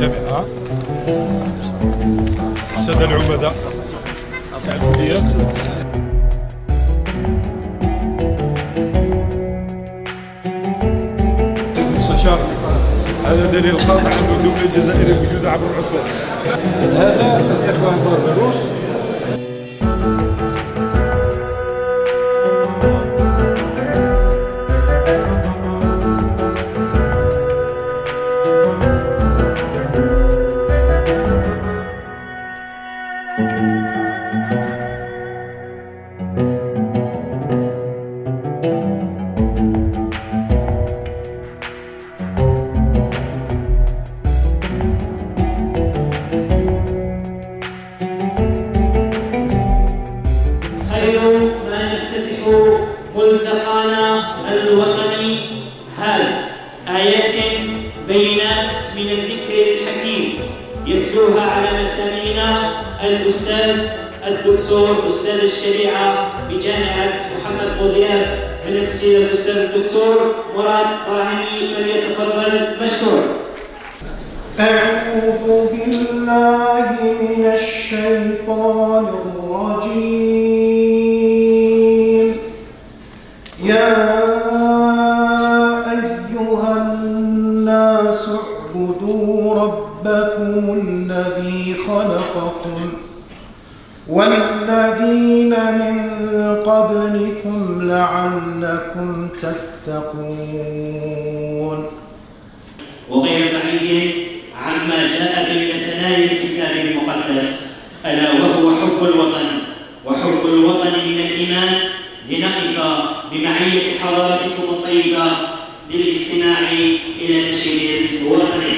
الجامعة، السادة العمداء تاع الكليات، المستشار، هذا دليل قاطع أن الدولة الجزائرية موجودة عبر العصور. هذا الإخوان الدروس. ملتقانا الوطني هذا آيات بينات من الذكر الحكيم يتلوها على مسامعنا الأستاذ الدكتور أستاذ الشريعة بجامعة محمد بوضياف من السيد الأستاذ الدكتور مراد براهيمي، فليتفضل مشكور. أعوذ بالله من الشيطان الرجيم. يا أيها الناس اعبدوا ربكم الذي خلقكم والذين من قبلكم لعلكم تتقون. وغير بعيد عما جاء بين ثنايا الكتاب المقدس، ألا وهو حب الوطن، وحب الوطن من الإيمان، لنقف بمعية حضارتكم الطيبة للاستماع إلى النشيد الوطني.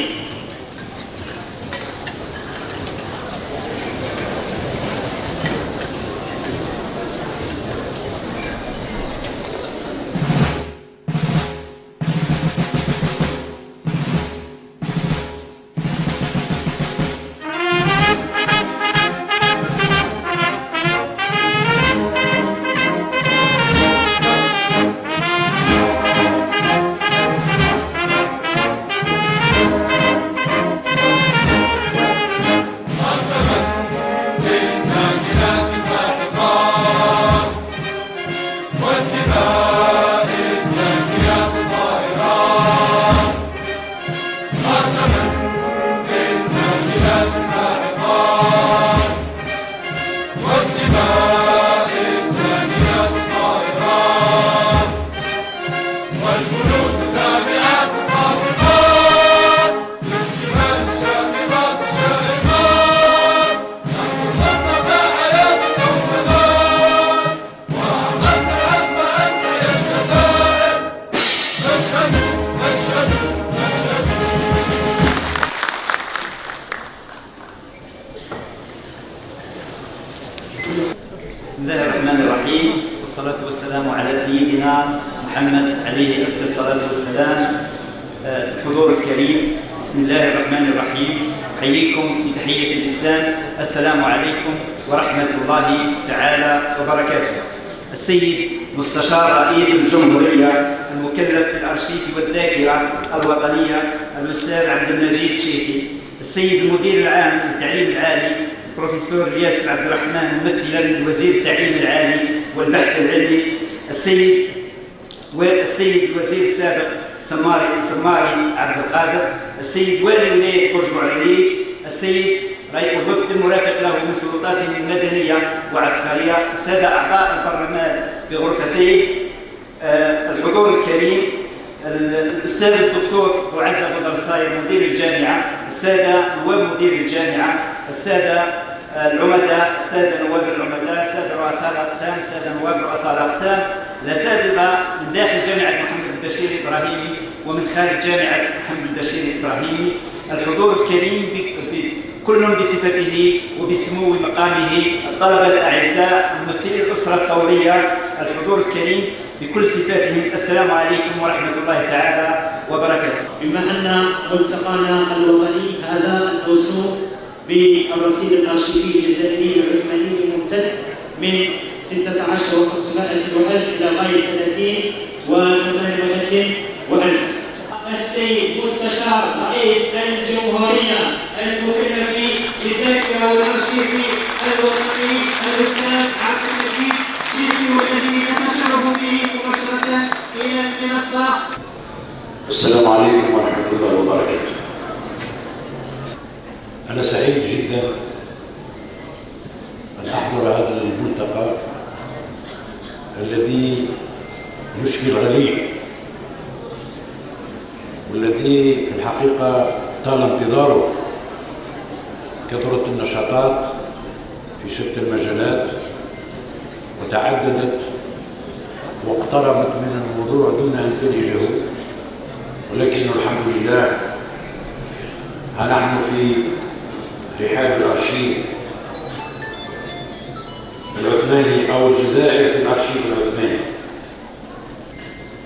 بسم الله الرحمن الرحيم، والصلاة والسلام على سيدنا محمد عليه أزكى الصلاة والسلام. الحضور الكريم، بسم الله الرحمن الرحيم، أحييكم بتحية الإسلام، السلام عليكم ورحمة الله تعالى وبركاته. السيد مستشار رئيس الجمهورية المكلف بالأرشيف والذاكرة الوطنية الأستاذ عبد المجيد شيخي، السيد المدير العام للتعليم العالي البروفيسور الياس بن عبد الرحمن ممثلا لوزير التعليم العالي والبحث العلمي، السيد الوزير السابق السماري عبد القادر، السيد والي ولاية برج بوعريريج، السيد رئيس الوفد المرافق له من سلطات مدنية وعسكرية، السادة أعضاء البرلمان بغرفتيه، الحضور الكريم، الأستاذ الدكتور معزز بدر صاير مدير الجامعة، السادة نواب مدير الجامعة، السادة العمداء، السادة نواب العمداء، السادة رؤساء الأقسام، السادة نواب رؤساء الأقسام، الأساتذة من داخل جامعة محمد البشير الإبراهيمي ومن خارج جامعة محمد البشير الإبراهيمي، الحضور الكريم كل بصفته وبسمو مقامه، الطلبة الأعزاء ممثلي الأسرة الثورية، الحضور الكريم بكل صفاتهم، السلام عليكم ورحمة الله تعالى وبركاته. بما أن ملتقانا الوطني هذا الموسوم بالرصيد الأرشيفي الجزائري العثماني الممتد من 16,500,000 إلى غاية 30,800,000. السيد مستشار رئيس الجمهورية أنا سعيد جدا أن أحضر هذا الملتقى الذي يشفي الغليل، والذي في الحقيقة طال انتظاره. كثرت النشاطات في شتى المجالات وتعددت واقتربت من الموضوع دون أن تنهجه، ولكن الحمد لله ها نحن في رحاب الأرشيف العثماني أو الجزائر في الأرشيف العثماني،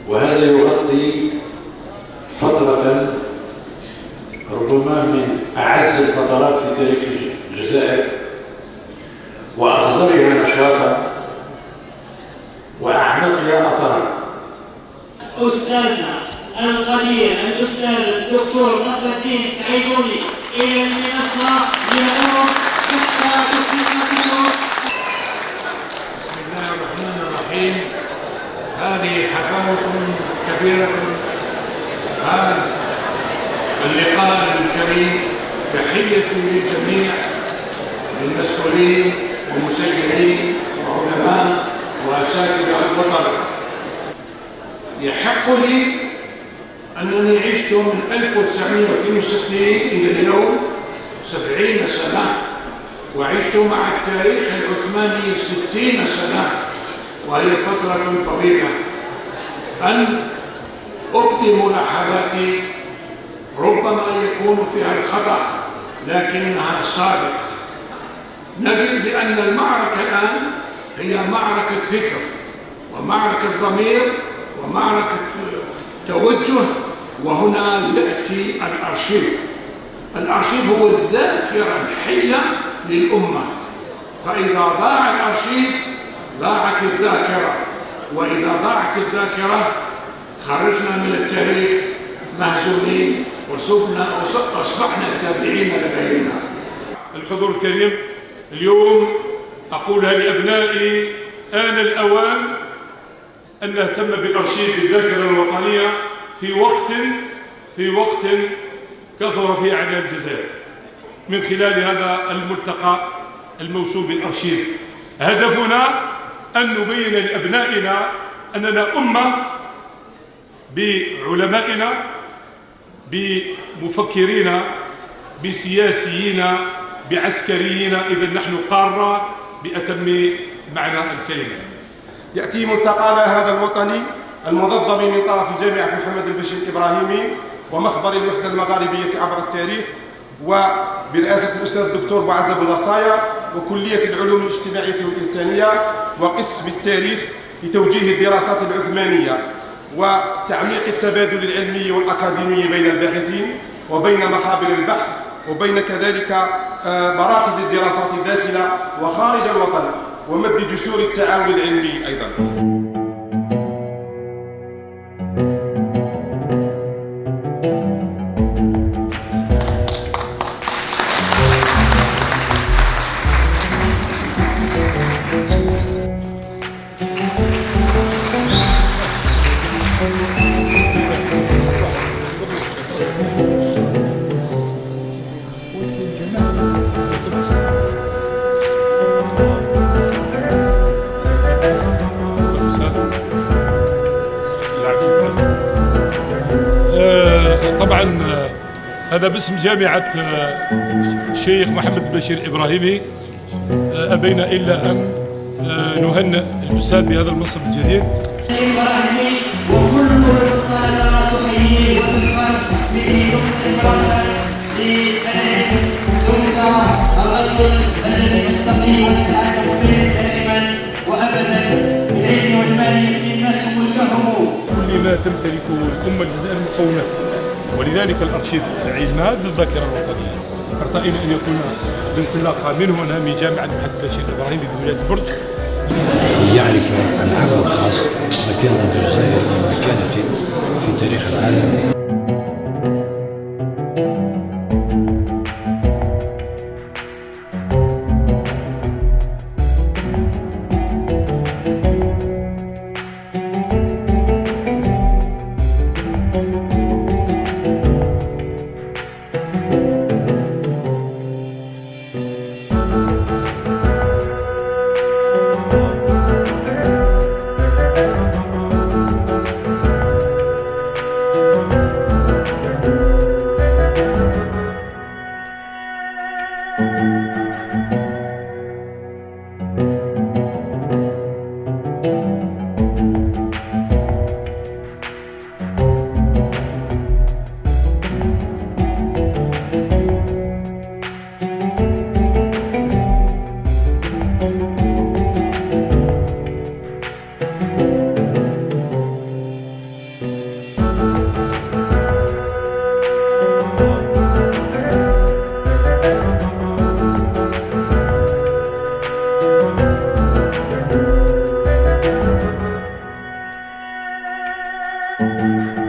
وهذا يغطي فترة ربما من أعز الفترات في تاريخ الجزائر وأغزرها نشاطا وأعمقها أثرا. أستاذنا القدير الأستاذ الدكتور نصر الدين سعيدوني إلى المنصة ليقوم بقصيدته. بسم الله الرحمن الرحيم. هذه حفاوة كبيرة، هذا اللقاء الكريم تحيتي للجميع، للمسؤولين ومسيرين وعلماء وأساتذة وطلبة. يحق لي أنني عشت من 1962 إلى اليوم 70 سنة، وعشت مع التاريخ العثماني 60 سنة، وهي فترة طويلة. أن أبدي ملاحظاتي ربما يكون فيها الخطأ لكنها صادقة. نجد بأن المعركة الآن هي معركة فكر ومعركة ضمير ومعركة توجه، وهنا يأتي الأرشيف. الأرشيف هو الذاكرة الحية للأمة، فإذا ضاع الأرشيف ضاعت الذاكرة، وإذا ضاعت الذاكرة خرجنا من التاريخ مهزومين وأصبحنا تابعين لغيرنا. الحضور الكريم، اليوم أقولها لأبنائي: آن الأوان أن نهتم بالأرشيف بالذاكرة الوطنية في وقت كثر فيه أعداء الجزائر. من خلال هذا الملتقى الموسوم بالأرشيف هدفنا أن نبين لأبنائنا أننا أمة بعلمائنا، بمفكرين، بسياسيين، بعسكريين، إذا نحن قارة بأتم معنى الكلمة. يأتي ملتقانا هذا الوطني المنظم من طرف جامعة محمد البشير الإبراهيمي ومخبر الوحدة المغاربية عبر التاريخ، وبرئاسة الأستاذ الدكتور بوعزة بودرصايا، وكلية العلوم الاجتماعية والإنسانية، وقسم التاريخ لتوجيه الدراسات العثمانية وتعميق التبادل العلمي والأكاديمي بين الباحثين وبين مخابر البحث، وبين كذلك مراكز الدراسات داخل وخارج الوطن، ومد جسور التعاون العلمي أيضا. طبعا هذا باسم جامعة الشيخ محمد البشير الإبراهيمي. أبينا إلا أن نهنئ الأستاذ بهذا المنصب الجديد. الإبراهيمي وكل الطلبة تحيي وتفخر بدكتور الدراسات لبلد دكتور الرجل الذي نستقي ونتعلم به دائما وأبدا بالعلم والمال يبني الناس ملكهم. كل ما تمتلكه الأمة الجزائرية مقومات، ولذلك الأرشيف عماد الذاكرة الوطنية. ارتئينا أن يكون بانطلاقة من هنا من جامعة محمد البشير الإبراهيمي بولاية برج. يعرف العمل الخاص مكانة الجزائر ومكانة في تاريخ العالم. Thank you.